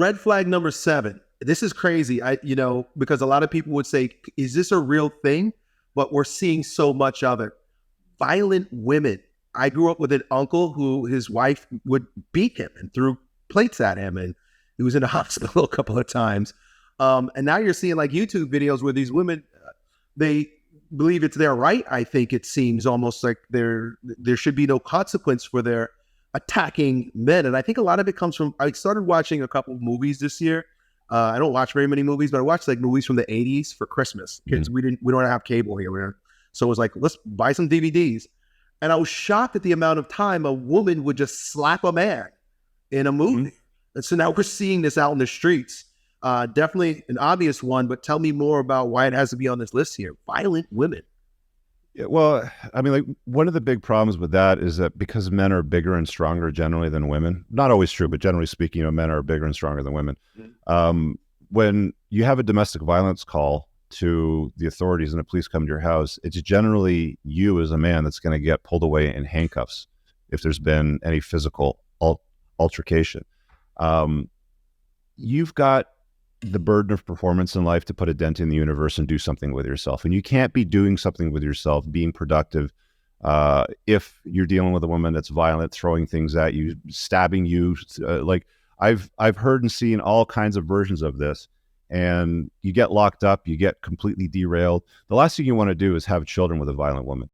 Red flag number 7. This is crazy. Because a lot of people would say, is this a real thing? But we're seeing so much of it. Violent women. I grew up with an uncle who his wife would beat him and threw plates at him, and he was in the hospital a couple of times. And now you're seeing like YouTube videos where these women, they believe it's their right. I think it seems almost like there should be no consequence for their attacking men. And I think a lot of it comes from, I started watching a couple of movies this year. I don't watch very many movies, but I watched like movies from the 80s for Christmas. Kids, we don't have cable here. So it was like, let's buy some DVDs. And I was shocked at the amount of time a woman would just slap a man in a movie. And so now we're seeing this out in the streets. Definitely an obvious one, but tell me more about why it has to be on this list here. Violent women. Yeah, well, I mean, like one of the big problems with that is that because men are bigger and stronger generally than women, not always true, but generally speaking, men are bigger and stronger than women. When you have a domestic violence call to the authorities and the police come to your house, it's generally you as a man that's going to get pulled away in handcuffs if there's been any physical altercation. You've got the burden of performance in life to put a dent in the universe and do something with yourself. And you can't be doing something with yourself, being productive, if you're dealing with a woman that's violent, throwing things at you, stabbing you. Like I've heard and seen all kinds of versions of this, and you get locked up, you get completely derailed. The last thing you want to do is have children with a violent woman.